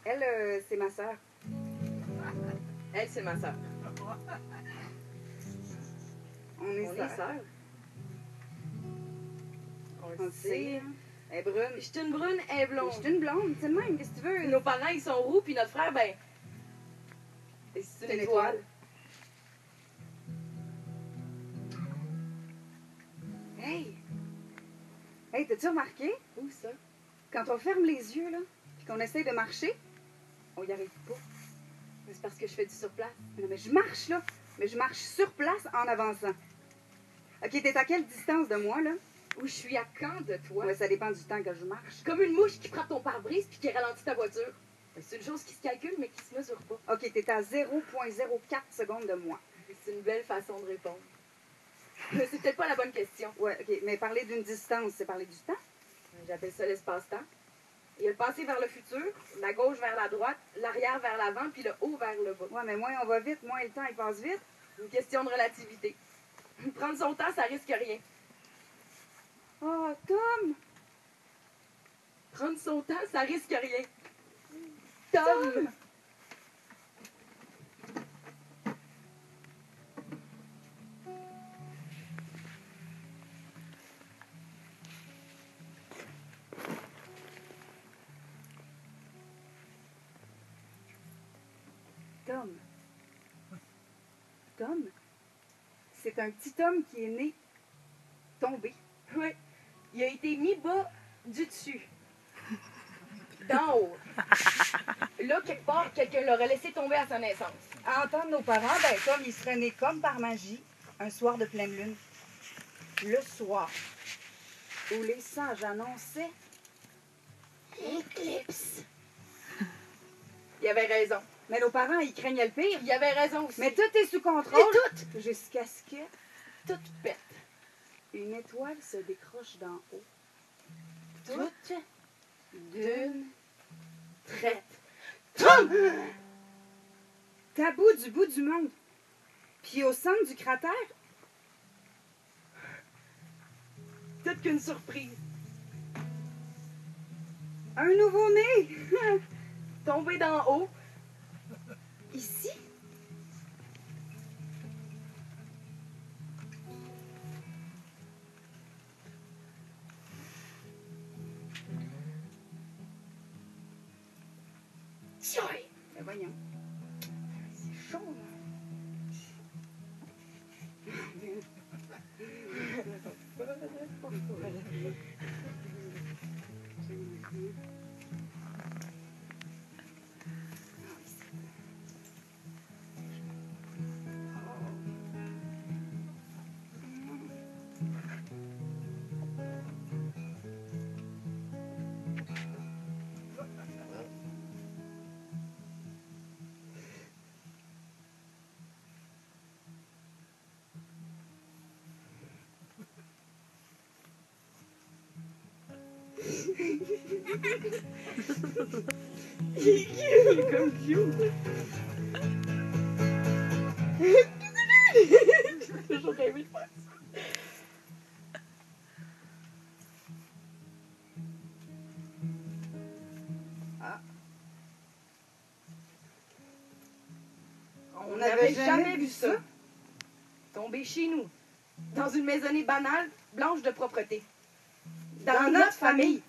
Elle, c'est ma sœur. Elle, c'est ma sœur. On est sœurs. On le sait. Elle est brune. Je suis une brune, elle est blonde. Je suis une blonde, c'est le même, qu'est-ce que tu veux? Nos parents, ils sont roux, puis notre frère, ben... c'est une étoile. Hey! Hey, t'as-tu remarqué? Où ça? Quand on ferme les yeux, là, puis qu'on essaye de marcher, on y arrive pas. C'est parce que je fais du surplace. Non, mais je marche, là. Mais je marche sur place en avançant. OK, t'es à quelle distance de moi, là? Où je suis à quand de toi? Ouais, ça dépend du temps que je marche. Comme une mouche qui frappe ton pare-brise puis qui ralentit ta voiture. C'est une chose qui se calcule, mais qui se mesure pas. OK, t'es à 0,04 secondes de moi. C'est une belle façon de répondre. Mais c'est peut-être pas la bonne question. Ouais, OK, mais parler d'une distance, c'est parler du temps? J'appelle ça l'espace-temps. Il y a le passé vers le futur, la gauche vers la droite, l'arrière vers l'avant, puis le haut vers le bas. Ouais, mais moins on va vite, moins le temps il passe vite. Une question de relativité. Prendre son temps, ça risque rien. Oh, Tom! Prendre son temps, ça risque rien. Tom! Tom. Tom? C'est un petit homme qui est né tombé. Oui. Il a été mis bas du dessus. D'en haut. Là, quelque part, quelqu'un l'aurait laissé tomber à sa naissance. À entendre nos parents, ben Tom, il serait né comme par magie, un soir de pleine lune. Le soir où les sages annonçaient l'éclipse. Il avait raison. Mais nos parents, ils craignaient le pire. Il avait raison aussi. Mais tout est sous contrôle. Et tout! Jusqu'à ce que Tout pète. une étoile se décroche d'en haut. Toute D'une traite. Tom! Tabou du bout du monde. Puis au centre du cratère, Toute qu'une surprise. un nouveau-né. Tombé d'en haut. Ici? Tiens! Ben voyons. C'est chaud, là. Il est comme cute. J'ai toujours rêvé de faire ça. Ah. On n'avait jamais vu ça. Tomber chez nous, dans une maisonnée banale, blanche de propreté. Dans notre famille.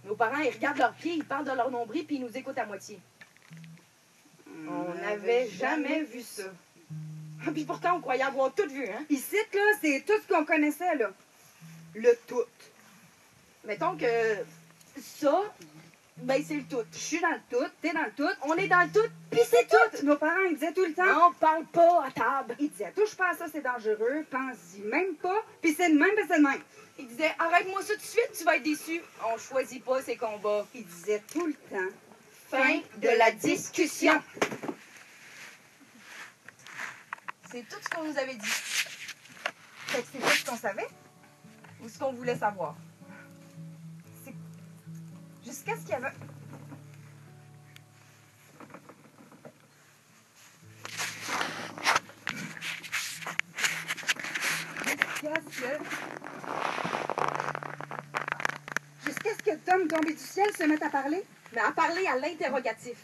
Nos parents, ils regardent leurs pieds, ils parlent de leur nombril, puis ils nous écoutent à moitié. On n'avait jamais vu ça. Puis pourtant, on croyait avoir tout vu, hein? Ici, là, c'est tout ce qu'on connaissait, là. Le tout. Mettons que ça, ben c'est le tout. Je suis dans le tout, t'es dans le tout. On est dans le tout, puis c'est tout. Nos parents, ils disaient tout le temps. On parle pas à table. Ils disaient, touche pas à ça, c'est dangereux. Pense-y même pas. Puis c'est de même, puis c'est de même. Ils disaient, arrête-moi ça tout de suite, tu vas être déçu. On choisit pas ces combats. Ils disaient tout le temps. Fin de la discussion. C'est tout ce qu'on nous avait dit. Fait que c'est tout ce qu'on savait. Ou ce qu'on voulait savoir. Jusqu'à ce qu'il y avait... ciel. Jusqu'à ce que Tom tombé du ciel se mette à parler. Mais à parler à l'interrogatif.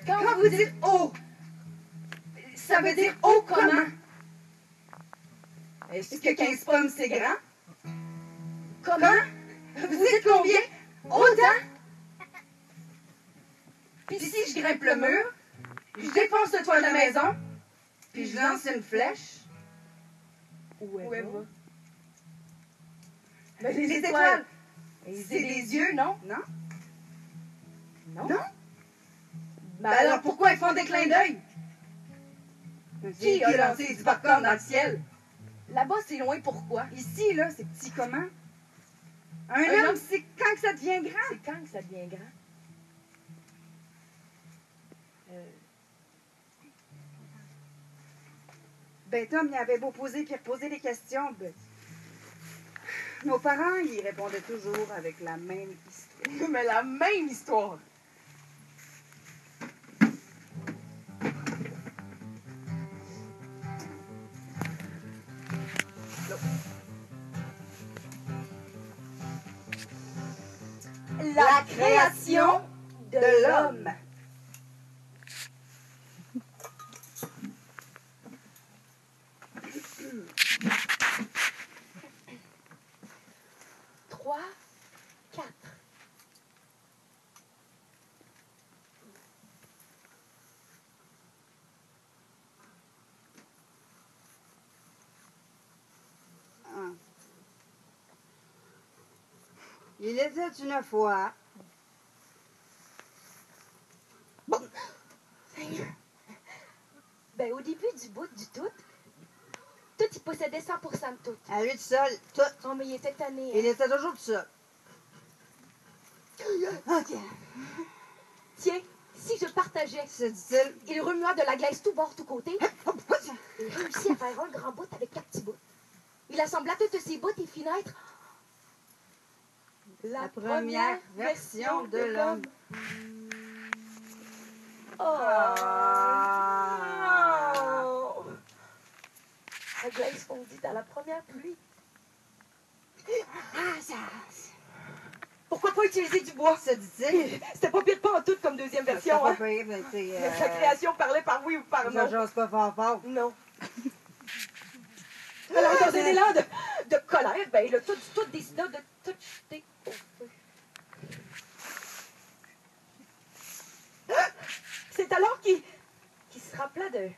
Quand vous dites « oh », ça veut dire « oh » comment? Est-ce que 15 pommes, c'est grand? Comment? Vous dites combien? Autant? Puis si je grimpe le mur, je défonce le toit de la maison, Puis je lance une flèche. où Où elle va? Ben, les Les étoiles, étoiles. c'est des yeux, non? Non? Non? Non? Ben alors pourquoi ils font des clins d'œil? Qui a lancé du popcorn dans le ciel? Là-bas, c'est loin, pourquoi? Ici, là, c'est petit comment? Un Un homme, homme, c'est quand que ça devient grand? C'est quand que ça devient grand? Ben, Tom, il avait beau poser puis reposer les questions. Ben, nos parents, ils répondaient toujours avec la même histoire. Mais la même histoire. La création de l'homme. Trois, quatre. Ah. Il était une fois. Ben, au début du bout du tout, il possédait 100% de tout. À lui tout seul, tout. Oh, mais il était tanné. Il Hein? était toujours tout seul. Ok. Tiens, si je partageais. Se dit-il. Il remua de la glace tout bord, tout côté. Il réussit à faire un grand bout avec 4 petits bouts. Il assembla toutes ses bouts et fit naître La première version de l'homme. Oh! Ah. Non! La glace fondit à la première pluie. Ah, ça. Pourquoi pas utiliser du bois? Se dit-il. C'était pas pire pas en tout comme deuxième version. C'est Hein? pas pire, mais c'est. Mais sa création parlait par oui ou par Ça non. jase pas fort fort. Non. Alors, dans un élan de colère, ben, le tout décida de tout jeter au feu. C'est alors qu'il se rappela de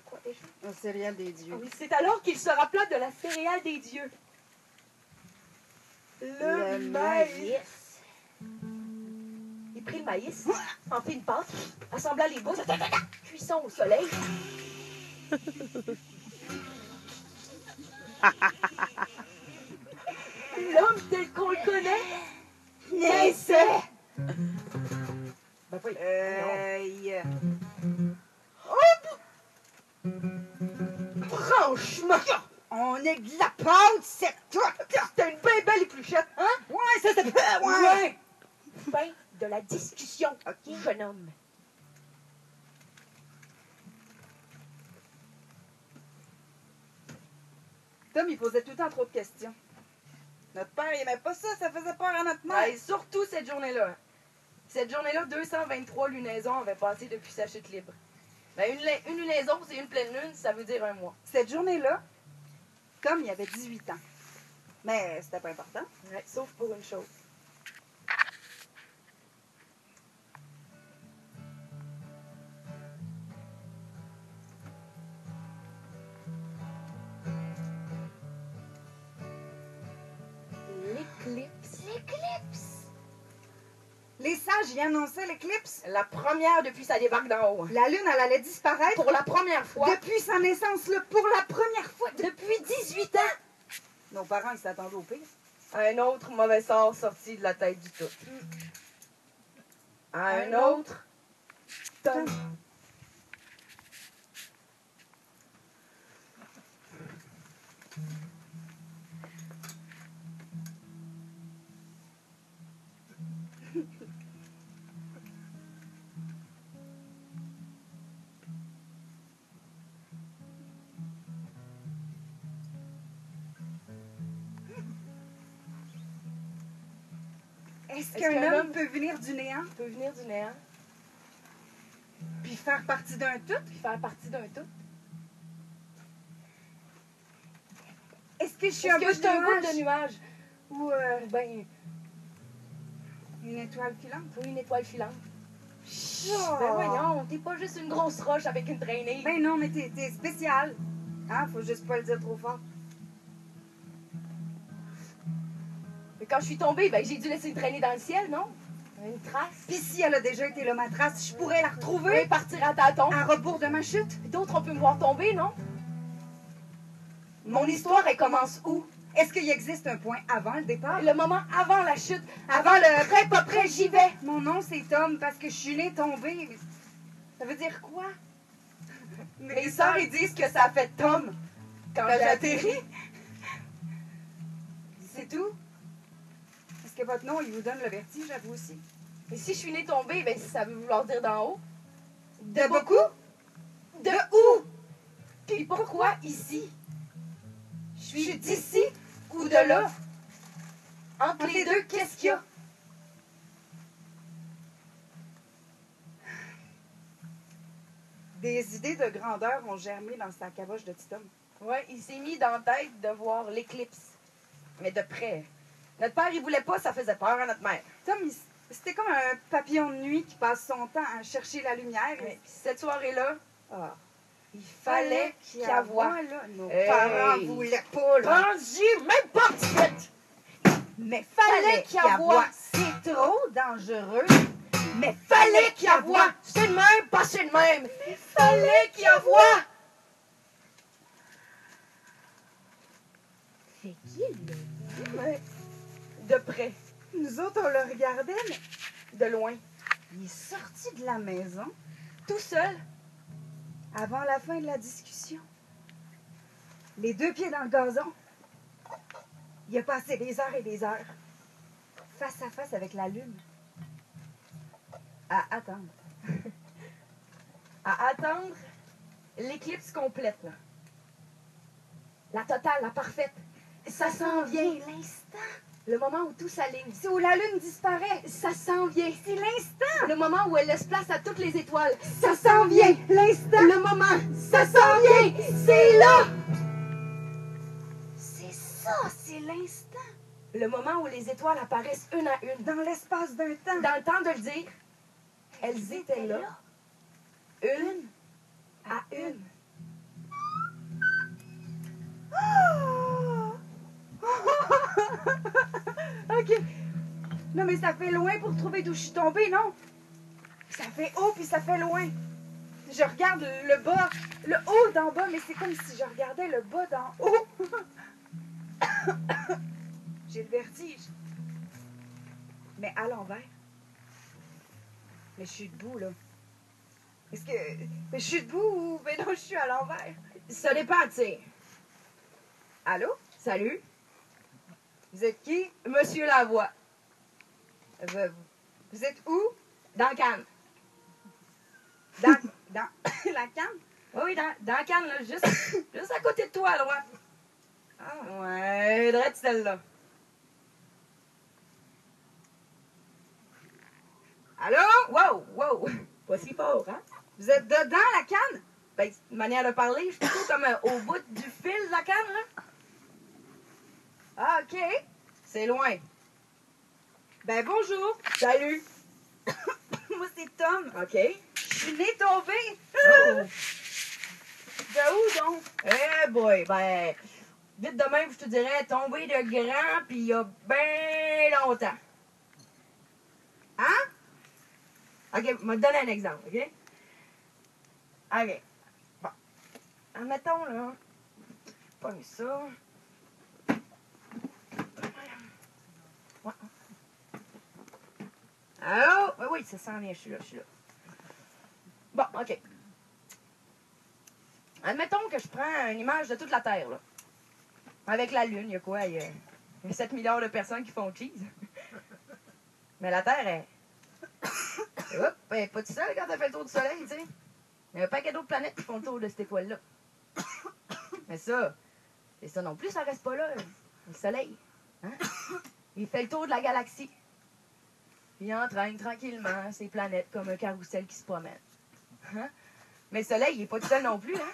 quoi déjà? Un céréal des dieux. Oui, c'est alors qu'il se rappela de la céréale des dieux. Le maïs. Il prit le maïs, en fit une pâte, assembla les bouts, cuisson au soleil. L'homme tel qu'on le connaît naissait. Ben oui. Franchement, On est de la pâte, c'est tout! c'était une bien belle épluchette, hein? Ouais, ça c'est ouais! Fin de la discussion, jeune homme. Tom, il posait tout le temps trop de questions. Notre père, il aimait pas ça, ça faisait peur à notre mère. Et surtout cette journée-là. Cette journée-là, 223 lunaisons avaient passé depuis sa chute libre. Ben, une lunaison, c'est une pleine lune, ça veut dire un mois. Cette journée-là, Tom, il avait 18 ans. Mais c'était pas important. Ouais, sauf pour une chose. L'éclipse. L'éclipse! Les sages y annonçaient l'éclipse. La première depuis sa débarque d'en haut. La lune, elle allait disparaître. Pour la première fois. Depuis sa naissance, là, pour la première fois. Depuis 18 ans. Nos parents, ils s'attendaient au pire. Un autre mauvais sort sorti de la tête du tout. Un autre. Tom. Est-ce qu'un qu'un homme homme peut venir du néant peut venir du néant puis faire partie d'un tout? puis faire partie d'un tout? Est-ce que je suis Est-ce un que bout je suis un bout de de nuage? nuage? Ou Ou ben, une étoile filante? ou une étoile filante? Oh. Ben voyons, t'es pas juste une grosse roche avec une traînée. Ben non, mais t'es spécial. Hein, faut juste pas le dire trop fort. Mais quand je suis tombée, ben j'ai dû laisser une traînée dans le ciel, non? Une trace. Puis si elle a déjà été là, ma trace, je pourrais la Oui, retrouver partir à tâtons. à rebours de ma chute. D'autres, on peut me voir tomber, non? Mon histoire, elle commence où? Est-ce qu'il existe un point avant le départ? Le moment avant la chute. Avant le Prêt, pas prêt, j'y vais. Mon nom, c'est Tom parce que je suis née tombée. Ça veut dire quoi? Mes sœurs, ils disent que ça a fait Tom quand j'ai atterri. C'est tout? Est-ce que votre nom, il vous donne le vertige à vous aussi? Et si je suis née tombée, ben ça veut vouloir dire d'en haut. De beaucoup? De où? Puis pourquoi ici? Je Je suis suis d'ici ou de là? Entre les deux, qu'est-ce qu'il y a? Des idées de grandeur ont germé dans sa caboche de petit homme. Ouais, il s'est mis dans la tête de voir l'éclipse. Mais de près. Notre père, il voulait pas, ça faisait peur à notre mère. Tom, c'était comme un papillon de nuit qui passe son temps à chercher la lumière. Ouais, puis cette soirée-là, Ah, il fallait qu'il y ait voix. là. Nos Hey. parents voulaient pas, là. Prends-y, même pas de suite! Mais Fallait qu'il y ait voix. C'est trop dangereux. Mais fallait qu'il y ait voix! C'est le même, pas c'est le même! Mais fallait qu'il y ait voix! C'est qui, là? Ouais. De près, Nous autres, on le regardait, mais de loin, il est sorti de la maison tout seul. avant la fin de la discussion. Les deux pieds dans le gazon. Il a passé des heures et des heures, face à face avec la lune, à attendre. À attendre l'éclipse complète, là. La totale, la parfaite. Ça s'en vient. L'instant. Le moment où tout s'aligne. C'est où la lune disparaît. Ça s'en vient. C'est l'instant. Le moment où elle laisse place à toutes les étoiles. Ça s'en vient. L'instant. Le moment. Ça s'en vient. C'est là. C'est ça, c'est l'instant. Le moment où les étoiles apparaissent une à une. Dans l'espace d'un temps. Dans le temps de le dire, elles étaient là. Une à une. Oh! OK. Non, mais ça fait loin pour trouver d'où je suis tombée, non? Ça fait haut, puis ça fait loin. Je regarde le bas, le haut d'en bas, mais c'est comme si je regardais le bas d'en haut. J'ai le vertige. Mais à l'envers. Mais je suis debout, là. Est-ce que... Mais je suis debout ou... Mais non, je suis à l'envers. Ça dépend, tu sais. Allô? Salut, Vous êtes qui? Monsieur Lavoie. Vous êtes où? Dans Cannes. Dans la canne? Oui, dans Cannes, là, juste à côté de toi, à droite. Ah. Ouais, drette celle-là. Allô? Wow, wow. Pas si fort, hein? Vous êtes dedans, la canne? Ben, une manière de parler, je suis plutôt comme au bout du fil de la canne, là. Ah, OK. C'est loin. Ben, bonjour. Salut. Moi, c'est Tom. OK. Je suis née tombée. Oh. De où, donc? Eh boy, ben, vite de même, je te dirais, tombé de grand, puis il y a bien longtemps. Hein? OK, je vais te donner un exemple, OK? OK. Bon. Admettons, là, pas ça. Ouais. Allô? Oui, oui, ça s'en vient, je suis là. Bon, OK. Admettons que je prends une image de toute la Terre, là. Avec la Lune, il y a quoi? Il y a 7 milliards de personnes qui font cheese. Mais la Terre, hop, elle est pas toute seule quand elle fait le tour du Soleil, tu sais. Il y a un paquet d'autres planètes qui font le tour de cette étoile-là. Mais ça, et ça non plus, ça reste pas là. Le Soleil, hein? Il fait le tour de la galaxie. Puis entraîne tranquillement ces planètes comme un carrousel qui se promène. Hein? Mais le Soleil, il n'est pas tout seul non plus, hein?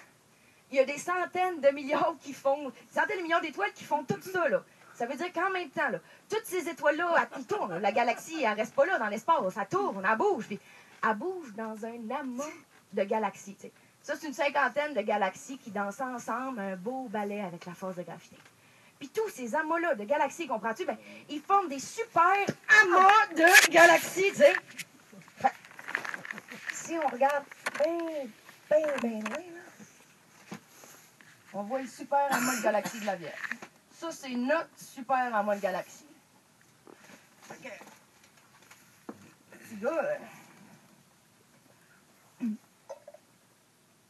Il y a des centaines de milliards qui font... Centaines de milliards d'étoiles qui font tout ça, là. Ça veut dire qu'en même temps, là, toutes ces étoiles-là, elles tournent. Là. La galaxie, elle reste pas là dans l'espace. Elle tourne, elle bouge. Puis elle bouge dans un amas de galaxies, tu sais. Ça, c'est une cinquantaine de galaxies qui dansent ensemble un beau ballet avec la force de gravité. Puis tous ces amas-là de galaxies, comprends-tu? Ben, ils forment des super amas de galaxies, tu sais. Fait, si on regarde bien loin, là, on voit le super amas de galaxies de la Vierge. Ça, c'est notre super amas de galaxies. Fait que, petit gars,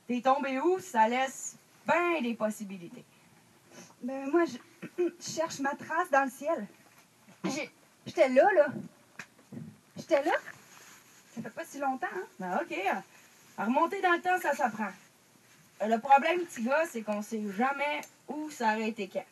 t'es tombé où? Ça laisse bien des possibilités. Ben, moi, je cherche ma trace dans le ciel. J'étais là, là. J'étais là. Ça fait pas si longtemps, hein? Ben, OK. À remonter dans le temps, ça s'apprend. Le problème, petit gars, c'est qu'on sait jamais où ça aurait été quand.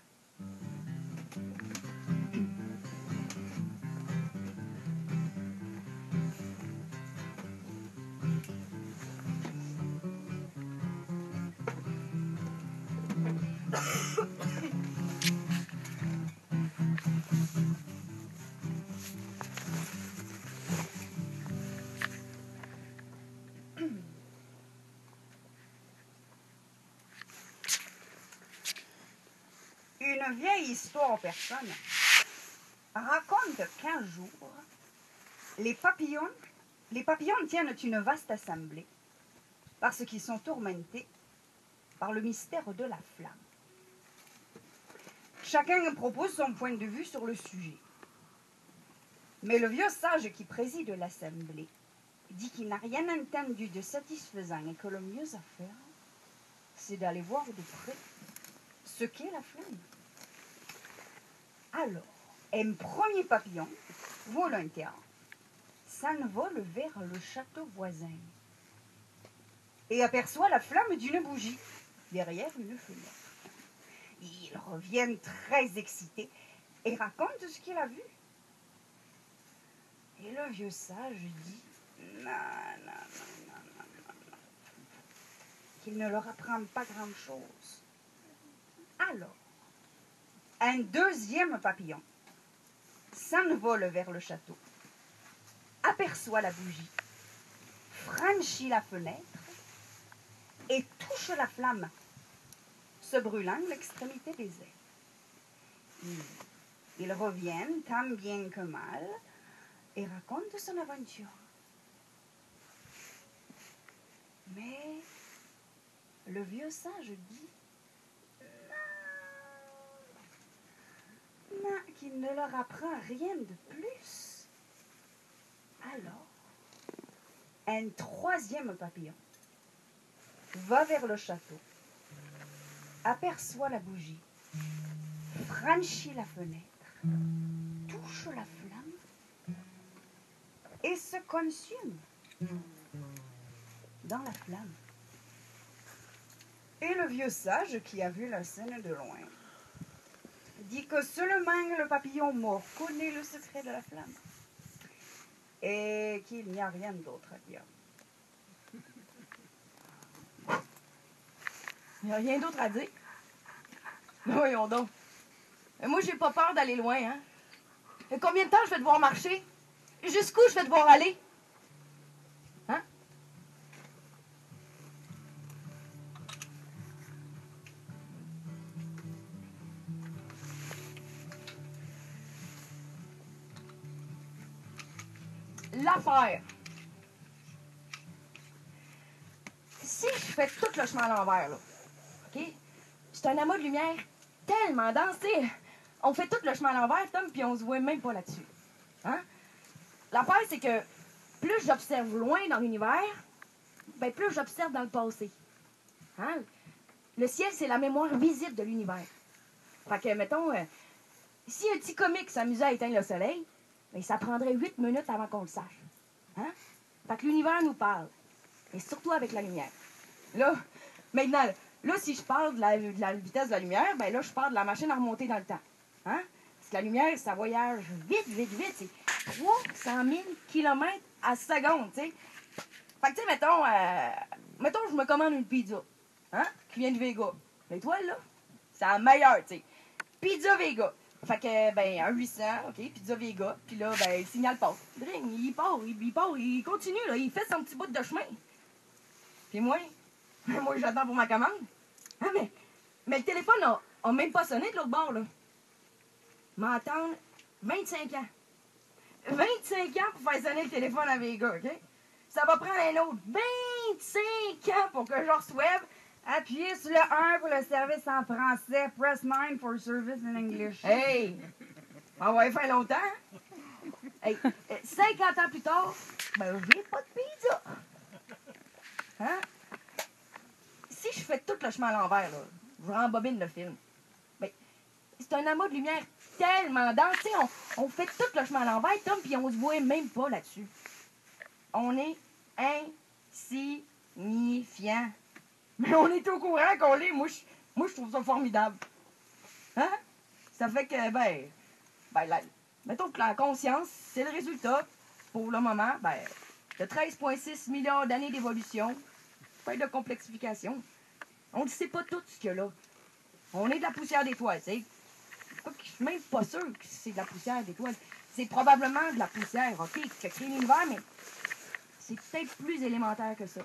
Une vieille histoire personne raconte qu'un jour, les papillons tiennent une vaste assemblée parce qu'ils sont tourmentés par le mystère de la flamme. Chacun propose son point de vue sur le sujet. Mais le vieux sage qui préside l'assemblée dit qu'il n'a rien entendu de satisfaisant et que le mieux à faire, c'est d'aller voir de près ce qu'est la flamme. Alors, un premier papillon, volontaire, s'envole vers le château voisin et aperçoit la flamme d'une bougie derrière une fenêtre. Il revient très excité et raconte ce qu'il a vu. Et le vieux sage dit non, qu'il ne leur apprend pas grand-chose. Alors, un deuxième papillon s'envole vers le château, aperçoit la bougie, franchit la fenêtre et touche la flamme, se brûlant l'extrémité des ailes. Il revient tant bien que mal et raconte son aventure. Mais le vieux sage dit non, qu'il ne leur apprend rien de plus. Alors, un troisième papillon va vers le château, aperçoit la bougie, franchit la fenêtre, touche la flamme et se consume dans la flamme. Et le vieux sage qui a vu la scène de loin dit que seulement le papillon mort connaît le secret de la flamme et qu'il n'y a rien d'autre à dire. Il n'y a rien d'autre à dire. Voyons donc. Moi, j'ai pas peur d'aller loin, hein. Et combien de temps je vais devoir marcher? Jusqu'où je vais devoir aller? Hein? L'affaire. Si je fais tout le chemin à l'envers, là, OK? C'est un amas de lumière tellement dense, tu sais. On fait tout le chemin à l'envers, Tom, puis on se voit même pas là-dessus. Hein? L'affaire, c'est que plus j'observe loin dans l'univers, ben plus j'observe dans le passé. Hein? Le ciel, c'est la mémoire visible de l'univers. Fait que, mettons, si un petit comique s'amusait à éteindre le soleil, ben, ça prendrait 8 minutes avant qu'on le sache. Hein? Fait que l'univers nous parle. Et surtout avec la lumière. Là, maintenant, là, si je parle de la vitesse de la lumière, ben là, je parle de la machine à remonter dans le temps. Hein? Parce que la lumière, ça voyage vite. 300 000 km à seconde, tu sais. Fait que, tu sais, mettons, je me commande une pizza, hein, qui vient de Vega. L'étoile, là, c'est la meilleure, tu sais. Pizza Vega. Fait que, ben, un 800, OK, pizza Vega. Puis là, ben, le signal passe. Dring, il continue, là, il fait son petit bout de chemin. Puis moi, j'attends pour ma commande. Ah, mais le téléphone a même pas sonné de l'autre bord, là. M'attendre 25 ans. 25 ans pour faire sonner le téléphone à Vega, OK? Ça va prendre un autre 25 ans pour que je reçoive. Appuyez sur le 1 pour le service en français. Press 9 for service in English. Hey! On va y faire longtemps. Hey, 50 ans plus tard, ben, j'ai pas de pizza. Hein? Si je fais tout le chemin à l'envers, là, je rembobine le film. Ben, c'est un amas de lumière tellement dense. Tu sais, on fait tout le chemin à l'envers, Tom, puis on se voit même pas là-dessus. On est insignifiant. Mais on est au courant qu'on l'est. Moi, je trouve ça formidable. Hein? Ça fait que, mettons que la conscience, c'est le résultat, pour le moment, de 13,6 milliards d'années d'évolution, pas de complexification. On ne sait pas tout ce qu'il y a là. On est de la poussière d'étoiles, tu sais. Je suis même pas sûr que c'est de la poussière d'étoiles. C'est probablement de la poussière, OK, qui a créé l'univers, mais c'est peut-être plus élémentaire que ça.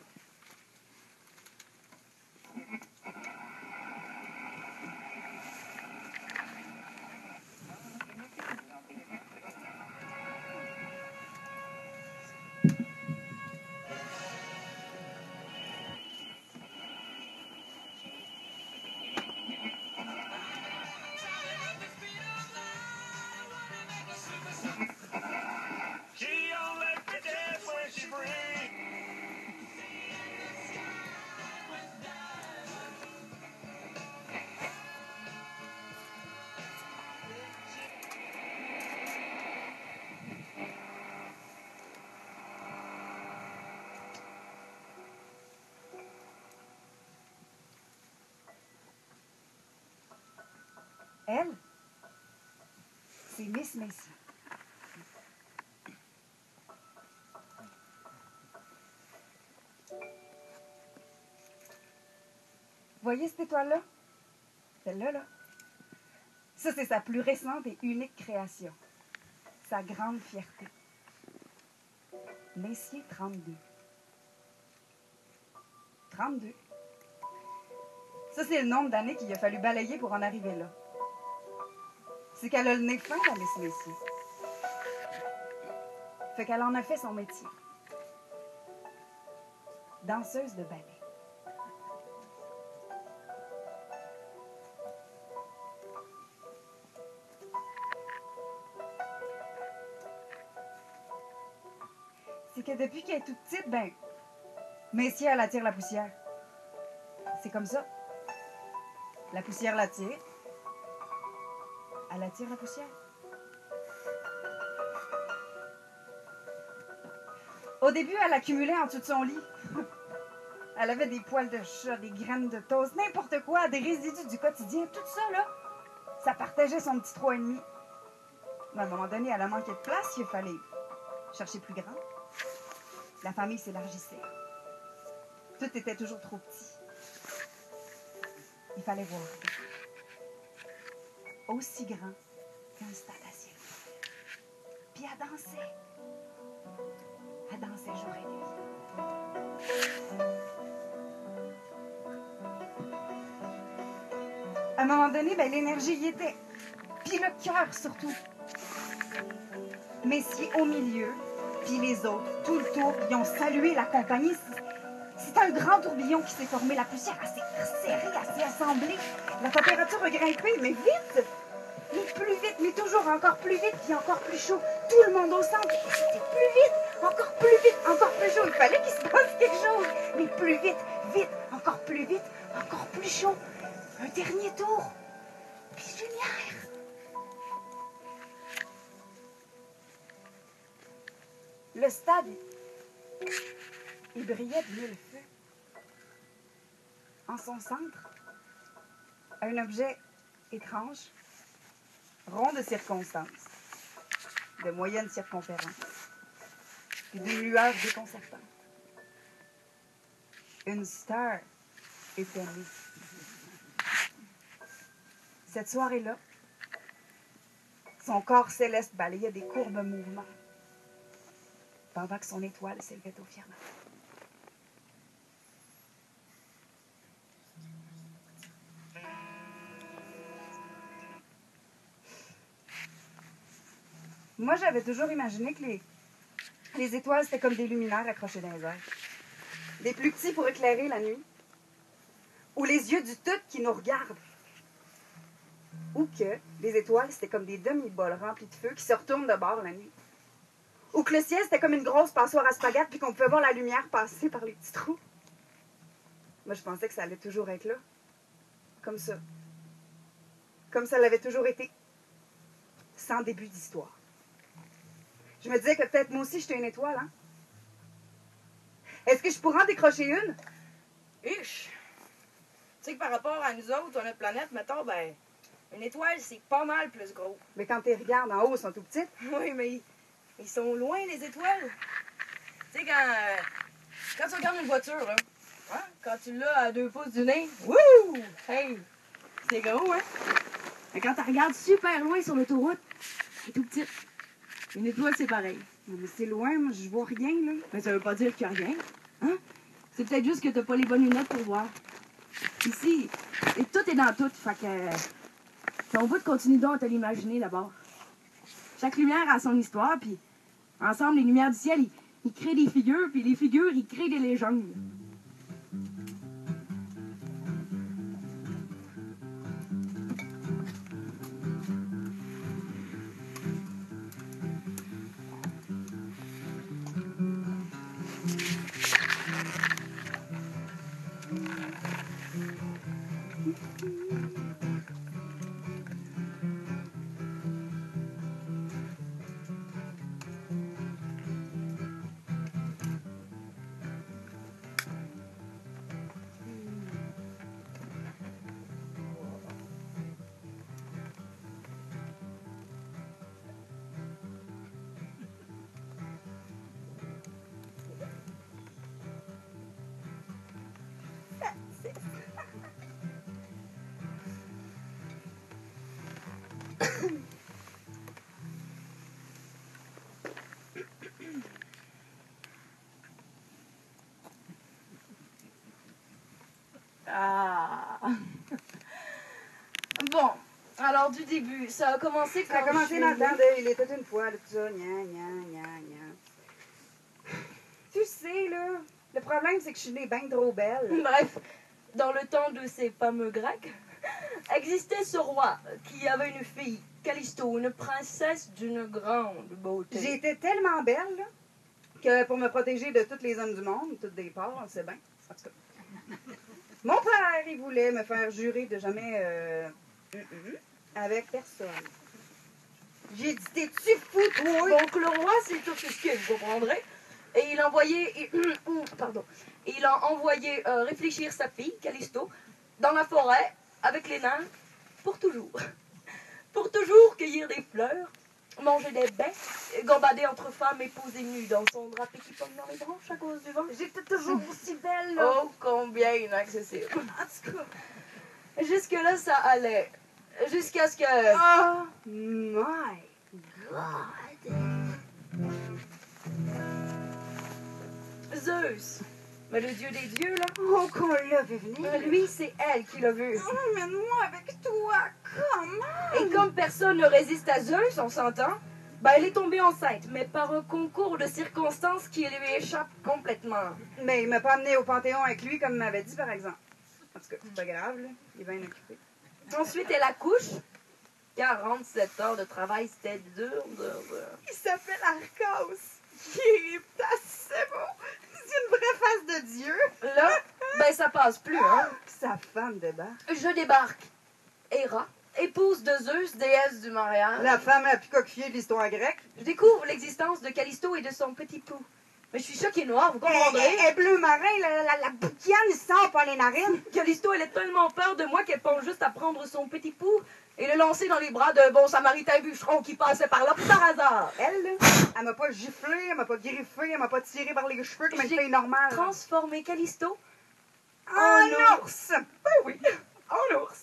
Elle, c'est Miss Macy. Voyez cette étoile-là? Celle-là, là? Ça, c'est sa plus récente et unique création. Sa grande fierté. Messier 32. 32. Ça, c'est le nombre d'années qu'il a fallu balayer pour en arriver là. C'est qu'elle a le nez fin, la Miss Macy. Fait qu'elle en a fait son métier. Danseuse de ballet. C'est que depuis qu'elle est toute petite, Messie, elle attire la poussière. C'est comme ça. La poussière l'attire. Elle attire la poussière. Au début, elle accumulait en dessous de son lit. Elle avait des poils de chat, des graines de toast, n'importe quoi, des résidus du quotidien. Tout ça, là, ça partageait son petit 3,5. Mais à un moment donné, elle a manqué de place, il fallait chercher plus grand. La famille s'élargissait. Tout était toujours trop petit. Il fallait voir aussi grand qu'un stade à ciel ouvert. Puis elle dansait. Elle dansait jour et nuit. À un moment donné, l'énergie y était. Puis le cœur surtout. Messier au milieu, puis les autres, tout le tour, ils ont salué la compagnie. C'est un grand tourbillon qui s'est formé. La poussière s'est resserrée, s'est assemblée. La température a grimpé, mais vite! Mais plus vite, mais toujours encore plus vite, puis encore plus chaud. Tout le monde au centre, c'était plus vite, encore plus vite, encore plus chaud. Il fallait qu'il se passe quelque chose. Mais plus vite, vite, encore plus vite, encore plus chaud. Un dernier tour. Puis lumière. Le stade, il brillait de mille feux. En son centre, un objet étrange, rond de circonstance. de moyenne circonférence, puis d'une lueur déconcertante. Une star était née. Cette soirée-là, son corps céleste balayait des courbes mouvements, pendant que son étoile s'élevait au firmament. Moi, j'avais toujours imaginé que les étoiles, c'était comme des luminaires accrochés dans les airs. Des plus petits pour éclairer la nuit. Ou les yeux du tout qui nous regardent. Ou que les étoiles, c'était comme des demi-bols remplis de feu qui se retournent de bord la nuit. Ou que le ciel, c'était comme une grosse passoire à spaghetti puis qu'on pouvait voir la lumière passer par les petits trous. Moi, je pensais que ça allait toujours être là. Comme ça. Comme ça l'avait toujours été. Sans début d'histoire. Je me disais que peut-être moi aussi, j'étais une étoile, hein? Est-ce que je pourrais en décrocher une? Ish! Tu sais que par rapport à nous autres, à notre planète, mettons, ben, une étoile, c'est pas mal plus gros. Mais quand tu les regardes en haut, ils sont tout petites. Oui, mais ils sont loin, les étoiles. Tu sais, quand tu regardes une voiture, là, hein, quand tu l'as à 2 pouces du nez, wouh! Hey! C'est gros, hein? Mais quand tu regardes super loin sur l'autoroute, c'est tout petit. Une étoile, c'est pareil. Non, mais c'est loin, moi, je vois rien, là. Mais ça veut pas dire qu'il n'y a rien. Hein? C'est peut-être juste que t'as pas les bonnes lunettes pour voir. Ici, et tout est dans tout. Fait que. C'est au bout de continuer donc à te l'imaginer d'abord. Chaque lumière a son histoire, puis ensemble, les lumières du ciel, ils créent des figures, puis les figures, ils créent des légendes. Ah. Bon, alors du début, ça a commencé quand Ça a commencé je dans le suis temps née. de Il était une fois, de tout ça, gna, gna, gna, gna. Tu sais, là, le problème, c'est que je suis née bien trop belle. Bref, dans le temps de ces fameux Grecs, existait ce roi qui avait une fille, Callisto, une princesse d'une grande beauté. J'ai été tellement belle, là, que pour me protéger de tous les hommes du monde, toutes des parts, on le sait bien. En tout cas. Mon père, il voulait me faire jurer de jamais avec personne. J'ai dit, t'es-tu fou, toi? Donc le roi s'est offusqué, vous comprendrez, et il a envoyé, il a envoyé réfléchir sa fille, Callisto, dans la forêt avec les nains pour toujours. Pour toujours cueillir des fleurs, manger des baies, gambader entre femmes et poser nues dans son drapé qui tombe dans les branches à cause du vent. J'étais toujours aussi belle, là. Oh, combien inaccessible. En tout cas. Jusque-là, ça allait. Jusqu'à ce que... Oh my God. Zeus, mais le dieu des dieux, là, Oh, qu'on l'a vu venir. lui, c'est elle qui l'a vu. Oh, mais moi, avec toi, comment? Et comme personne ne résiste à Zeus, on s'entend, ben elle est tombée enceinte, mais par un concours de circonstances qui lui échappe complètement. Mais il m'a pas amené au Panthéon avec lui, comme il m'avait dit, par exemple. En tout cas, c'est pas grave, là. Il est bien occupé. Ensuite, elle accouche. 47 heures de travail, c'était dur. Il s'appelle Arcos. Il est assez beau. C'est une vraie face de Dieu. Là, ben ça passe plus, hein. Sa femme débarque. Je débarque. Héra, épouse de Zeus, déesse du mariage. La femme la plus coquillée de l'histoire grecque. Je découvre l'existence de Callisto et de son petit pou. Mais je suis choquée noire, vous comprendrez. Elle est bleu marin, la bouquiane sort par les narines. Callisto, elle a tellement peur de moi qu'elle pense juste à prendre son petit pou et le lancer dans les bras d'un bon samaritain bûcheron qui passait par là par hasard. Elle, là, elle m'a pas giflé, elle m'a pas griffé, elle m'a pas tiré par les cheveux comme une fille normale. Transformé Callisto En ours! Ben oui, en ours.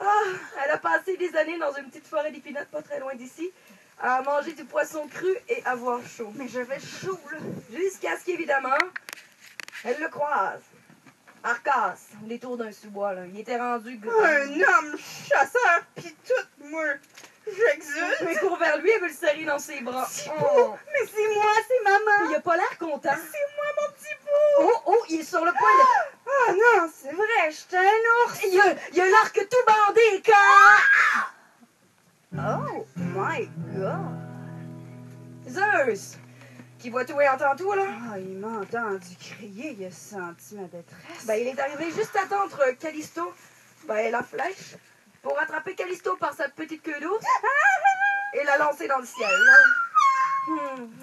Ah, elle a passé des années dans une petite forêt d'épinards pas très loin d'ici, à manger du poisson cru et avoir chaud. Mais j'avais chaud, là. Jusqu'à ce qu'évidemment, elle le croise. Arcas, au détour d'un sous-bois, là. Il était rendu grand. Un homme chasseur, pis tout, moi, j'exulte. Elle court vers lui, elle veut le serrer dans ses bras. Oh, mais c'est moi, c'est maman. Il a pas l'air content. C'est moi, mon petit pot. Oh, il est sur le point de... Ah non, c'est vrai, j'étais un ours. Il a l'arc tout bandé, quand... Oh my God. Zeus, qui voit tout et entend tout, là. Ah, il m'a entendu crier, il a senti ma détresse. Ben, il est arrivé juste à temps entre Callisto, et la flèche, pour attraper Callisto par sa petite queue d'ours et la lancer dans le ciel, là.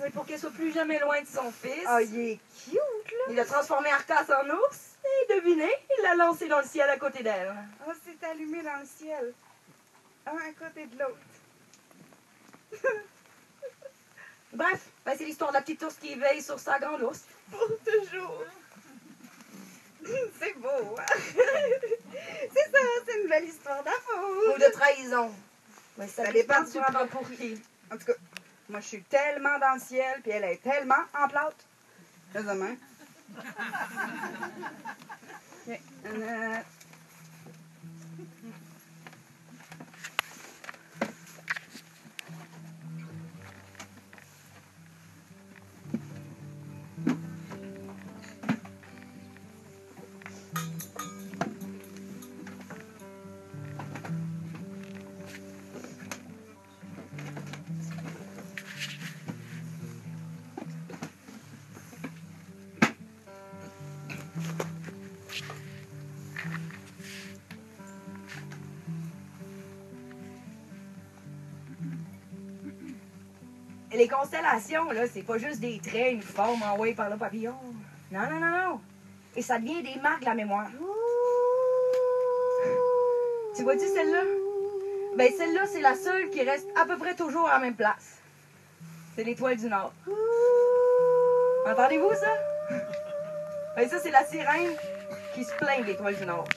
Et pour qu'elle soit plus jamais loin de son fils, Ah, il est cute, là. il a transformé Arcas en ours et, devinez, il l'a lancé dans le ciel à côté d'elle. On s'est allumé dans le ciel. Un à côté de l'autre. Bref, c'est l'histoire de la petite ours qui veille sur sa grande ours. Pour toujours. C'est beau, hein? C'est ça, c'est une belle histoire d'amour. Ou de trahison. Mais ça dépend dépend du du prends pour qui. En tout cas, moi, je suis tellement dans le ciel, puis elle est tellement en plâtre. Fais ça, main. Ok. Les constellations, là, c'est pas juste des traits uniformes envoyés par le papillon. Non, non, non, non. Et ça devient des marques de la mémoire. Tu vois-tu celle-là? Ben, celle-là, c'est la seule qui reste à peu près toujours à la même place. C'est l'étoile du Nord. Entendez-vous ça? Ben, ça, c'est la sirène qui se plaint de l'étoile du Nord.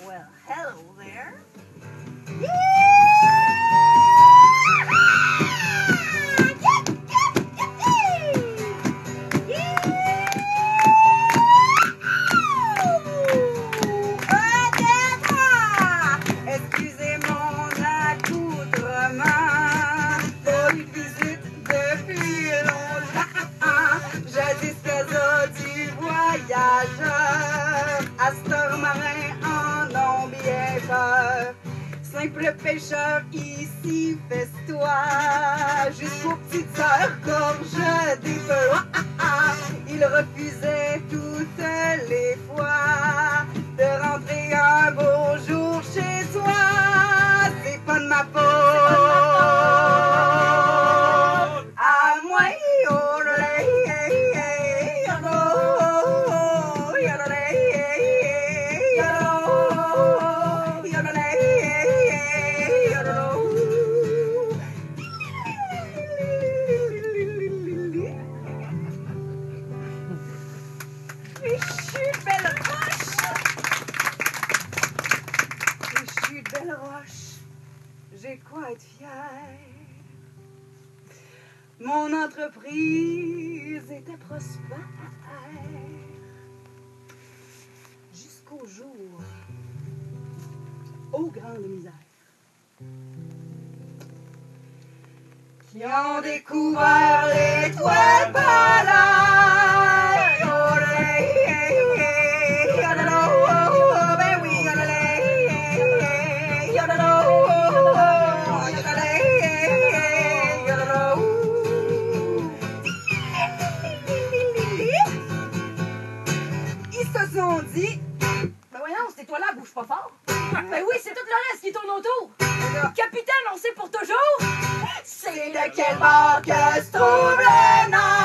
Well, hello there. Excusez mon accoutrement pour une visite depuis longtemps. Jadis trésor du voyageur, Astor marin en ont bien peur. Simple pêcheur ici, fesse-toi jusqu'aux petites sœurs, gorge des feux. Il refusait toutes les fois de rentrer un beau jour chez soi. C'est pas de ma faute. À moi, oh, j'ai quoi être fière. Mon entreprise était prospère jusqu'au jour aux grandes misères qui ont découvert l'étoile polaire. Ben oui, pas fort. Ben oui, c'est tout le reste qui tourne autour. Capitaine, on sait pour toujours. C'est de quel bord que se trouve le nord.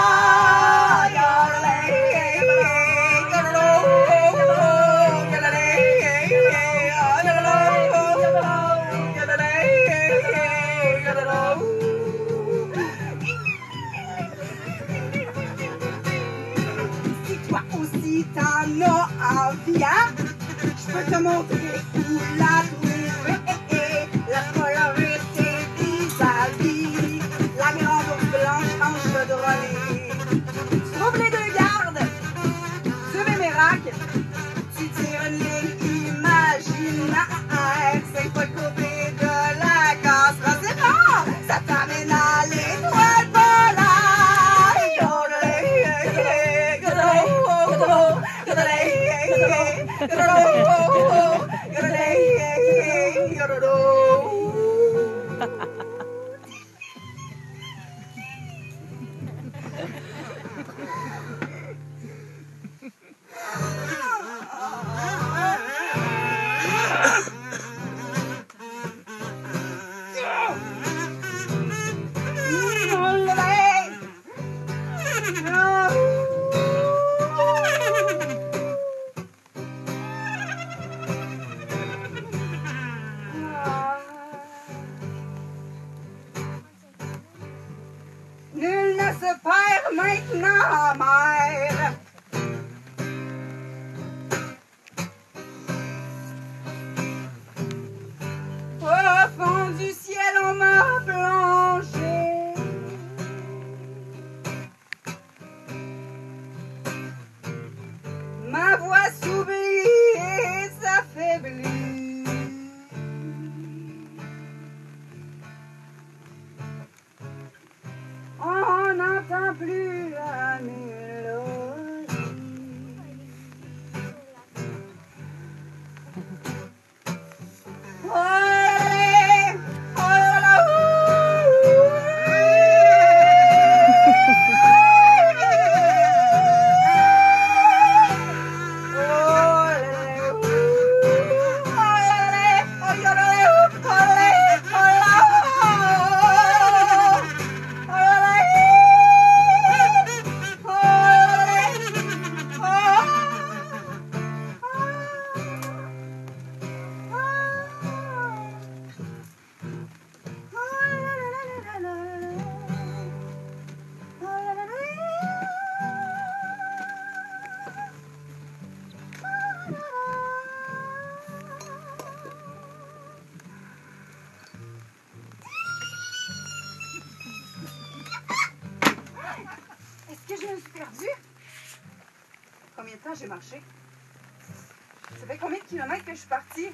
Si toi aussi t'en as envie, hein? Je peux te montrer où la trouver. La colorité vis-à-vis. La grande ours blanche mange le drôler. Tu trouves les deux gardes? Tu veux mes racks? Tu tires une ligne imaginaire. 5 fois le côté de la casse. C'est bon! Ça t'amène à l'étoile polaire. Nul ne se perd maintenant en mer. Au fond du ciel, on m'a plongé. Ma voix s'oublie et s'affaiblit. On n'entend plus la mélodie. Olé, olé, Est-ce que je me suis perdue? Combien de temps j'ai marché? Ça fait combien de kilomètres que je suis partie?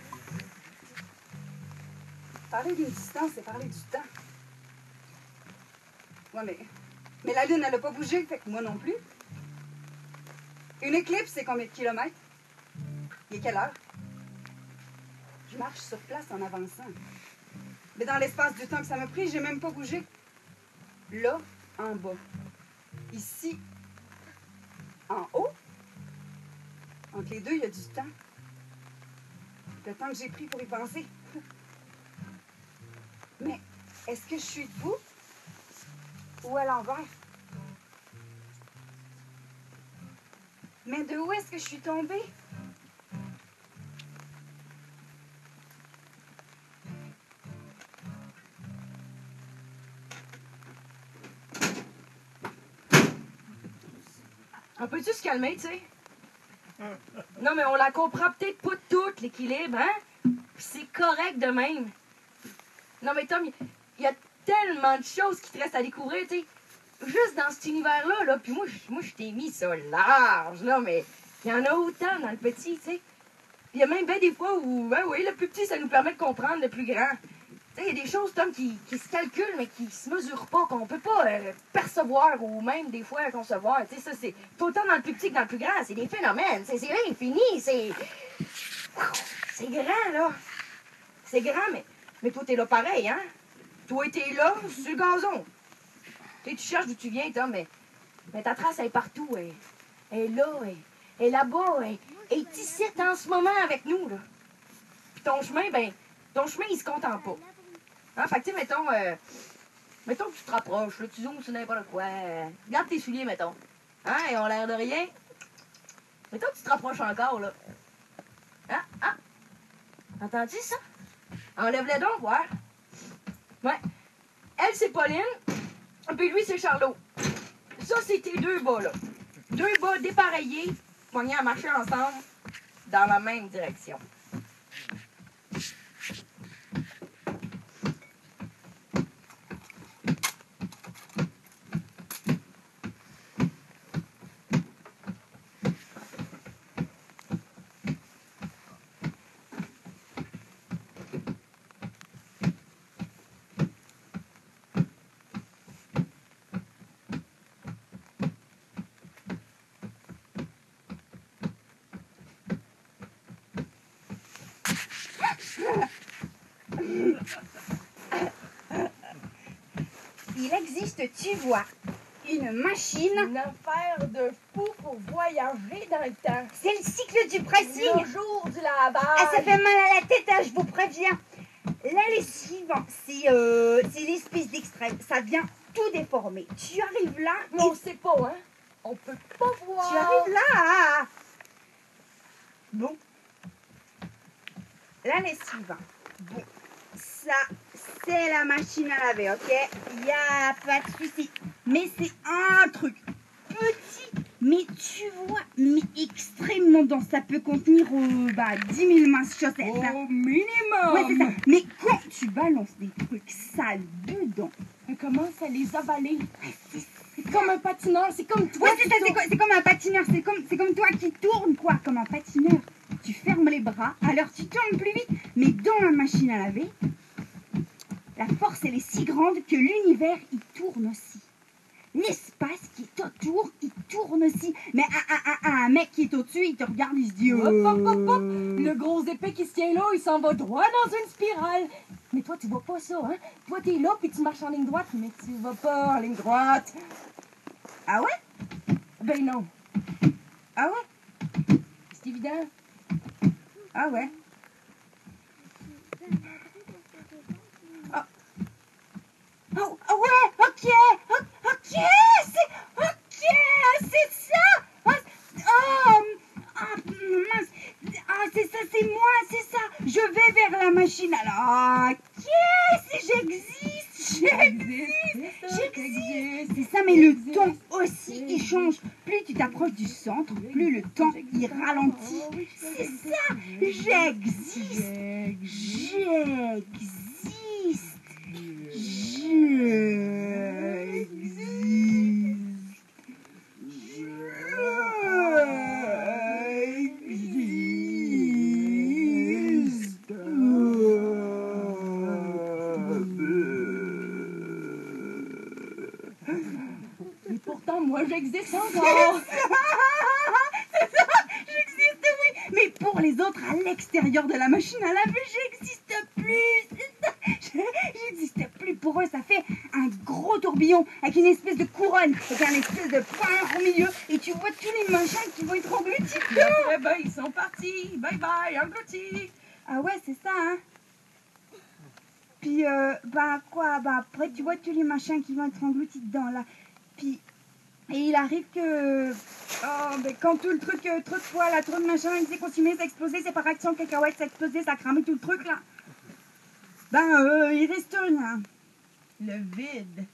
Parler d'une distance, c'est parler du temps. Ouais, mais la lune, elle n'a pas bougé, fait que moi non plus. Une éclipse, c'est combien de kilomètres? Il est quelle heure? Je marche sur place en avançant. Mais dans l'espace du temps que ça m'a pris, j'ai même pas bougé. Là, en bas. Ici, en haut. Entre les deux, il y a du temps. Le temps que j'ai pris pour y penser. Mais est-ce que je suis debout ou à l'envers? Mais de où est-ce que je suis tombée? On peut-tu se calmer, tu sais? Non, mais on la comprend peut-être pas toute, l'équilibre, hein? Puis c'est correct de même. Non, mais Tom, il y a tellement de choses qui te restent à découvrir, tu sais. Juste dans cet univers-là, là. Puis moi, je t'ai mis ça large, là, mais il y en a autant dans le petit, tu sais. Il y a même bien des fois où, ben oui, le plus petit, ça nous permet de comprendre le plus grand. Tu sais, il y a des choses, Tom, qui se calculent, mais qui se mesurent pas, qu'on peut pas percevoir ou même des fois concevoir. Tu sais, ça, c'est autant dans le plus petit que dans le plus grand. C'est des phénomènes. C'est l'infini. C'est grand, là. C'est grand, mais toi, t'es là pareil, hein? Toi, t'es là, sur le gazon. Tu cherches d'où tu viens, Tom, mais ta trace, elle est partout. Elle est là, elle est là-bas, elle est ici en ce moment avec nous, là. ton chemin, ben, ton chemin, il se contente pas. Hein? Fait que, tu sais, mettons que tu te rapproches, là, tu zoomes sur n'importe quoi. Regarde tes souliers, mettons. Hein, ils ont l'air de rien. Mettons que tu te rapproches encore, là. Hein? Ah! Entends-tu ça? Enlève-les donc, ouais. Ouais. Elle, c'est Pauline. Puis lui, c'est Charlot. Ça, c'est tes deux bas, là. Deux bas dépareillés, poignés à marcher ensemble dans la même direction. Il existe, tu vois, une machine. Une affaire de fou pour voyager dans le temps. C'est le cycle du pressing. Le jour du lavage. Ah, ça fait mal à la tête, hein, je vous préviens. La lessive, c'est l'espèce d'extrême. Ça vient tout déformer. Tu arrives là. Mais on sait pas, hein? On peut pas voir. Tu arrives là. Bon. La lessive. Bon. Ça, c'est la machine à laver, ok? Y a pas de souci. Mais c'est un truc petit, mais tu vois, mais extrêmement dense. Ça peut contenir 10 000 minces chaussettes. Au minimum. Ouais, c'est ça. Mais quand tu balances des trucs sales dedans, On commence à les avaler. C'est comme un patineur, c'est comme toi. ouais, c'est ça, c'est comme un patineur, c'est comme toi qui tourne, quoi, comme un patineur. Tu fermes les bras, alors tu tournes plus vite. Mais dans la machine à laver, la force, elle est si grande que l'univers, il tourne aussi. L'espace qui est autour, il tourne aussi. Mais un mec qui est au-dessus, il te regarde, il se dit... Hop, hop, hop, hop. Le gros épée qui se tient là, il s'en va droit dans une spirale. Mais toi, tu vois pas ça, hein? Toi, t'es là, puis tu marches en ligne droite, mais tu vas pas en ligne droite. Ah ouais? Ben non, Ah ouais? c'est évident. Ah ouais? Oh, oh ouais, ok, c'est ça. Mince, c'est ça, c'est moi, c'est ça. Je vais vers la machine. Alors, ok, j'existe. C'est ça, mais le temps aussi, il change. Plus tu t'approches du centre, plus le temps, il ralentit. C'est ça, j'existe. Et pourtant, moi, j'existe encore. J'existe, oui. Mais pour les autres, à l'extérieur de la machine à laver, j'existe plus. J'existe plus. Pour eux, ça fait un gros tourbillon avec une espèce de couronne, avec un espèce de point au milieu. Et tu vois tous les machins qui vont être engloutis. Et après, ben, ils sont partis. Bye bye, engloutis. Ah ouais, c'est ça, hein. Puis, après, tu vois tous les machins qui vont être engloutis dedans, là. Puis, et il arrive que... quand tout le truc, trop de poids, là, trop de machin, il s'est consumé, ça a explosé, c'est par action, cacahuète, ça a explosé, ça a cramé tout le truc, là. Il reste rien. Le vide.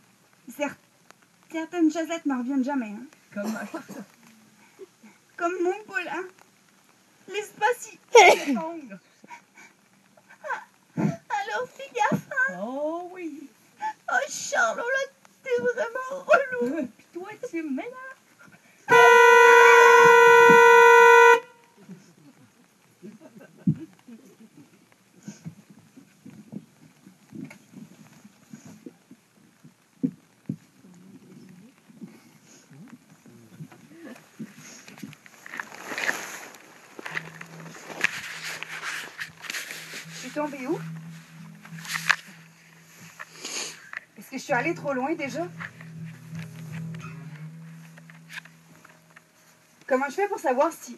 Certaines chaussettes ne reviennent jamais, hein. Comme mon Paulin. L'espace, il sombre. Alors, fais gaffe, hein. Oh oui. Oh, Charlot, là, t'es vraiment relou. Puis toi, tu m'énerves. Je suis tombée où? Est-ce que je suis allée trop loin déjà? Comment je fais pour savoir si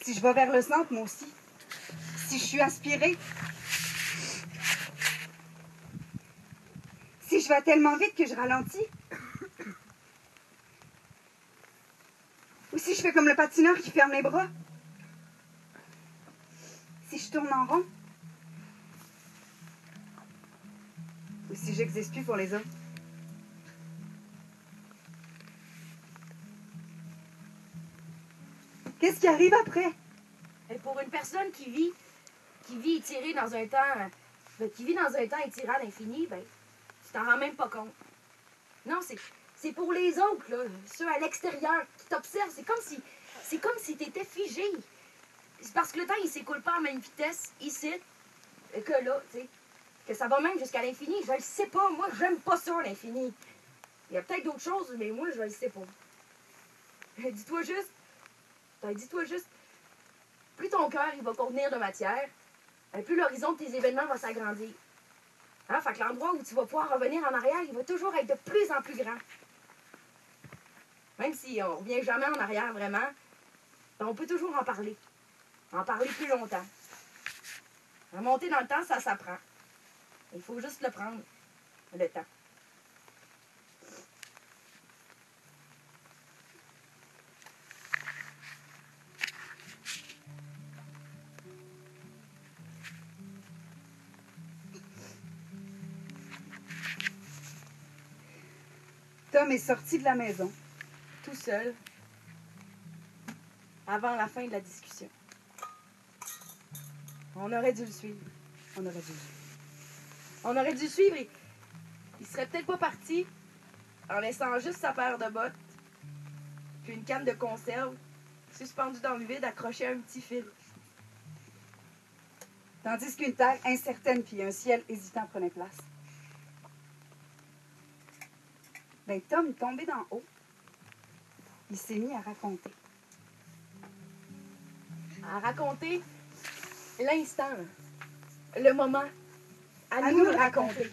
je vais vers le centre, moi aussi? Si je suis aspirée, si je vais tellement vite que je ralentis, ou si je fais comme le patineur qui ferme les bras, si je tourne en rond, ou si j'existe plus pour les autres. Qu'est-ce qui arrive après? Et pour une personne qui vit étirée dans un temps, étiré à l'infini, ben, tu t'en rends même pas compte. Non, c'est pour les autres, là, ceux à l'extérieur qui t'observent. C'est comme si t'étais figé. C'est parce que le temps, il s'écoule pas en même vitesse ici que là, tu sais. Que ça va même jusqu'à l'infini. Je le sais pas. Moi, j'aime pas ça, l'infini. Il y a peut-être d'autres choses, mais moi, je le sais pas. Dis-toi juste, plus ton cœur il va contenir de matière, plus l'horizon de tes événements va s'agrandir. Hein? Fait que l'endroit où tu vas pouvoir revenir en arrière, il va toujours être de plus en plus grand. Même si on ne revient jamais en arrière vraiment, ben on peut toujours en parler. En parler plus longtemps. Remonter dans le temps, ça s'apprend. Il faut juste le prendre, le temps. Tom est sorti de la maison. Tout seul, avant la fin de la discussion. On aurait dû le suivre. On aurait dû le suivre et il serait peut-être pas parti en laissant juste sa paire de bottes puis une canne de conserve suspendue dans le vide accrochée à un petit fil. Tandis qu'une terre incertaine puis un ciel hésitant prenaient place. Ben, Tom est tombé d'en haut. Il s'est mis à raconter. À raconter l'instant, le moment, à nous le raconter.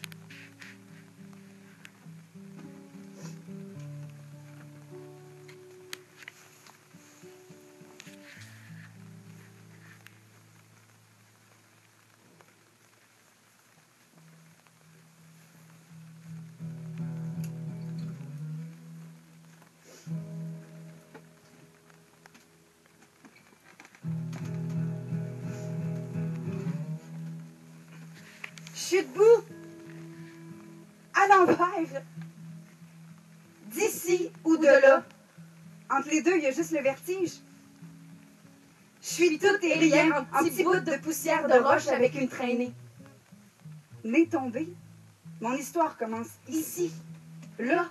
Je suis debout, à l'envers, d'ici ou de là. Entre les deux, il y a juste le vertige. Je suis tout et rien, en petits bouts de poussière de roche avec une traînée. Nez tombé, mon histoire commence ici, là.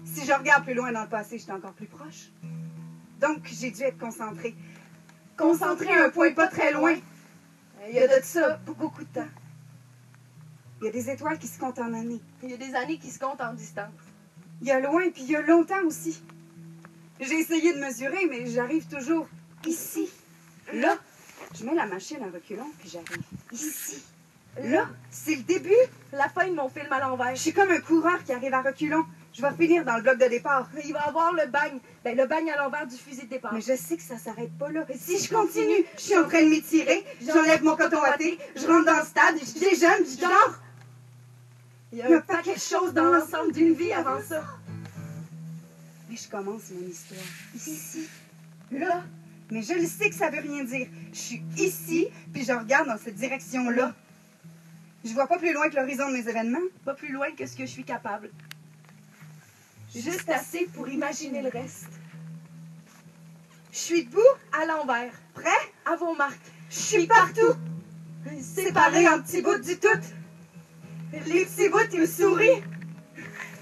Si je regarde plus loin dans le passé, je suis encore plus proche. Donc, j'ai dû être concentrée. Concentrée à un point pas très loin. Il y a de ça beaucoup de temps. Il y a des étoiles qui se comptent en années. Il y a des années qui se comptent en distance. Il y a loin, puis il y a longtemps aussi. J'ai essayé de mesurer, mais j'arrive toujours ici, là. Je mets la machine à reculons, puis j'arrive ici, là. C'est le début. La fin de mon film à l'envers. Je suis comme un coureur qui arrive à reculons. Je vais finir dans le bloc de départ. Il va avoir le bagne. Ben, le bagne à l'envers du fusil de départ. Mais je sais que ça s'arrête pas là. Si je continue, je suis en train de m'étirer, j'enlève mon coton watté, je rentre dans le stade, je déjeune, je dors. Il y a un paquet de choses dans l'ensemble d'une vie avant ça. Mais je commence mon histoire ici, là. Mais je le sais que ça veut rien dire. Je suis ici, puis je regarde dans cette direction-là. Je vois pas plus loin que l'horizon de mes événements. Pas plus loin que ce que je suis capable. Juste assez pour imaginer le reste. Je suis debout, à l'envers, prêt, à vos marques. Je suis partout, séparés en petits bouts du tout. Les petits bouts, ils me sourient.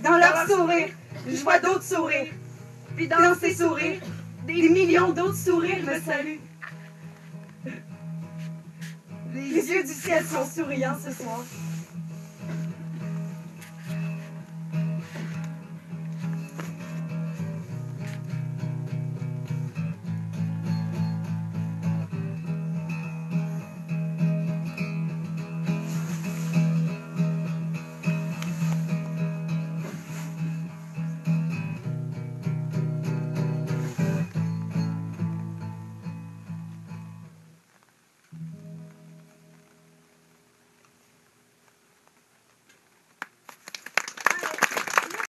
Dans leur sourire, je vois d'autres sourires. Puis dans ces sourires, des millions d'autres sourires me saluent. Les yeux du ciel sont souriants ce soir.